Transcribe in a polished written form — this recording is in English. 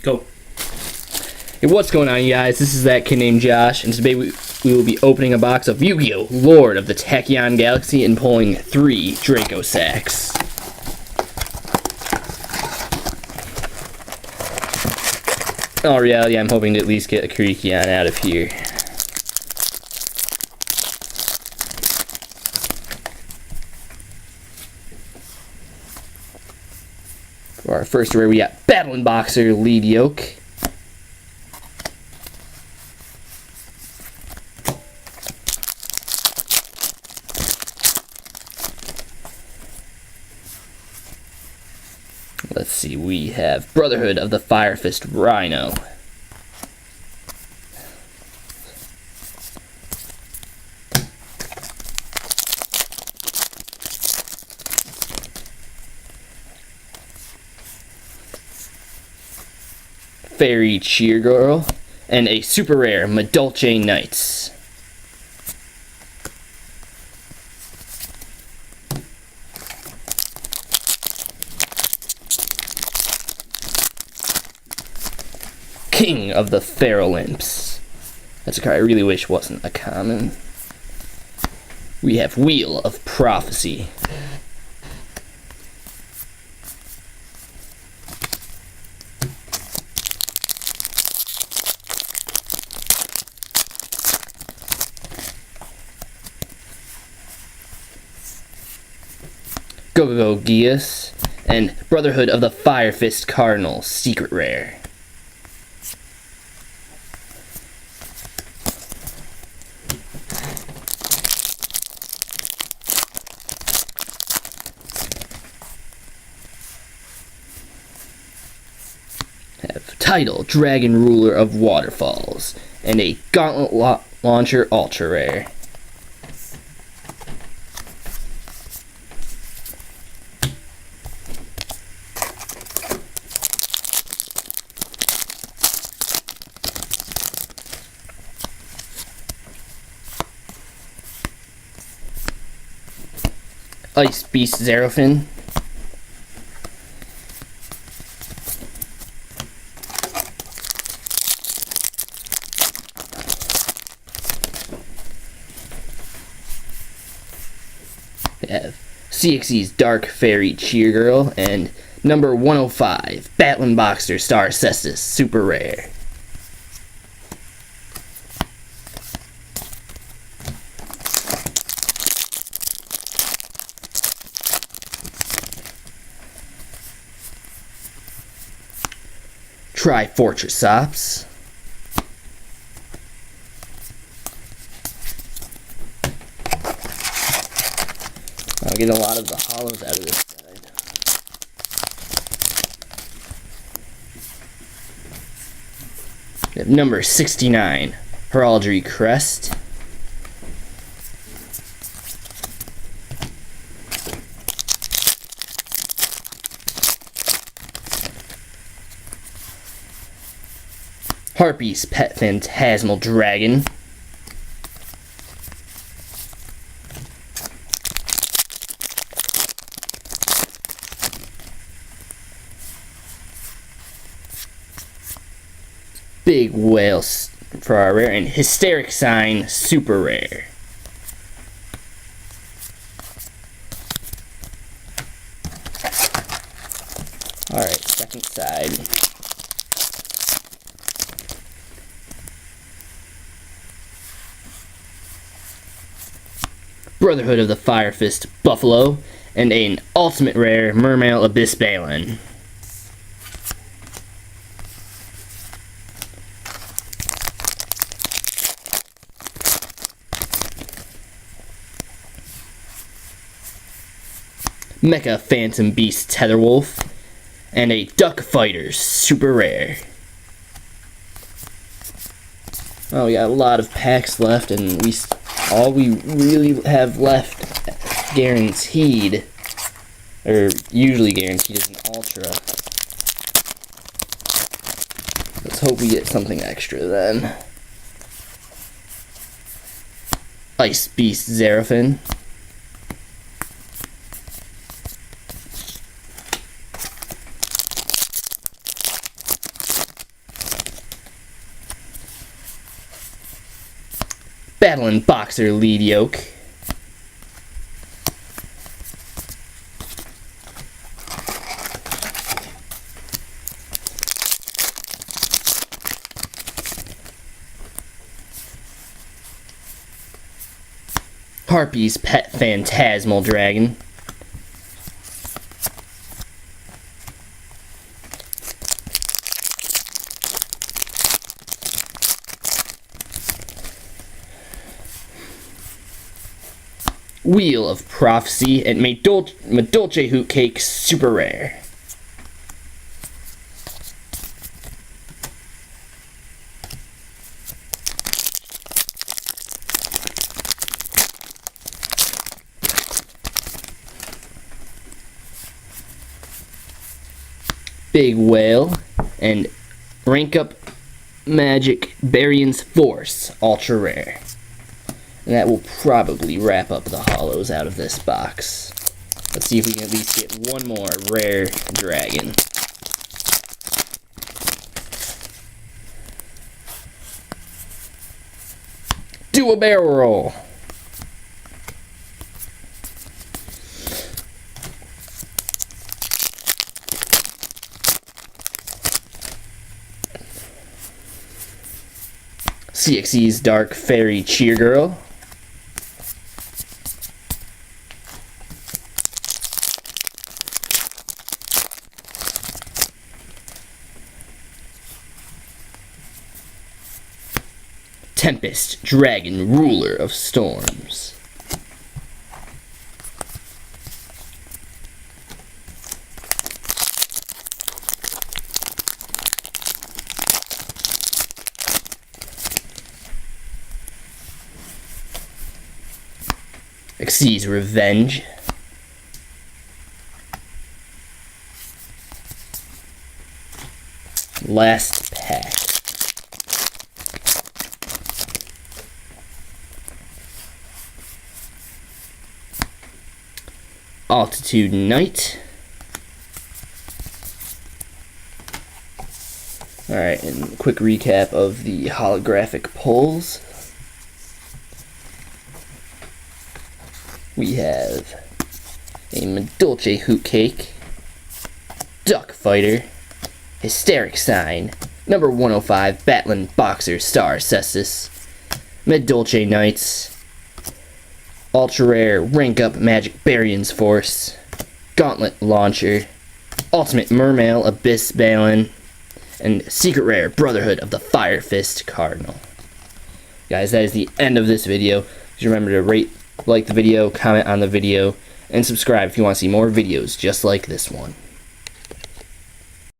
Go. Hey, what's going on, you guys? This is that kid named Josh, and today we will be opening a box of Yugioh, Lord of the Tachyon Galaxy, and pulling 3 Draco sacks. In all reality, I'm hoping to at least get a Tachyon out of here. For our first rare, we got Battling Boxer Yugioh. Let's see, we have Brotherhood of the Fire Fist Rhino. Fairy Cheer Girl, and a super rare Madolche Knights. King of the Feral Imps. That's a card I really wish wasn't a common. We have Wheel of Prophecy. Yugioh, and Brotherhood of the Fire Fist Cardinal, secret rare. Have Title, Dragon Ruler of Waterfalls, and a Gauntlet Launcher ultra rare. Ice Beast Xeraphon. We have CXE's Dark Fairy Cheer Girl, and number 105, Battling Boxer Star Cestus, super rare. Trifortriceps. I'll get a lot of the hollows out of this side. We have number 69, Heraldry Crest. Harpy's Pet Phantasmal Dragon. Big Whale for our rare, and Hysteric Sign, super rare. Alright, second side. Brotherhood of the Fire Fist Buffalo, and an ultimate rare Mermail Abyss Balin. Mecha Phantom Beast Tetherwolf, and a Duck Fighters, super rare. Oh, we got a lot of packs left, and all we really have left guaranteed, or usually guaranteed, is an Ultra. Let's hope we get something extra then. Ice Beast Xeraphon. Battling Boxer Lead Yoke. Harpy's Pet Phantasmal Dragon. Wheel of Prophecy and Medolce Hoot Cake Super Rare. Big Whale and Rank Up Magic Barion's Force Ultra Rare. And that will probably wrap up the holos out of this box. Let's see if we can at least get one more rare dragon. Do a barrel roll. CXE's Dark Fairy Cheer Girl. Tempest, Dragon, Ruler of Storms. Xyz's Revenge. Last pack. Altitude Knight. Alright, and quick recap of the holographic pulls. We have a Medolce Hoot Cake, Duck Fighter, Hysteric Sign, number 105, Battling Boxer Star Cestus, Medolce Knights, Ultra Rare Rank Up Magic Barion's Force, Gauntlet Launcher, Ultimate Mermail Abyss Balin, and Secret Rare Brotherhood of the Fire Fist Cardinal. Guys, that is the end of this video. Just remember to rate, like the video, comment on the video, and subscribe if you want to see more videos just like this one.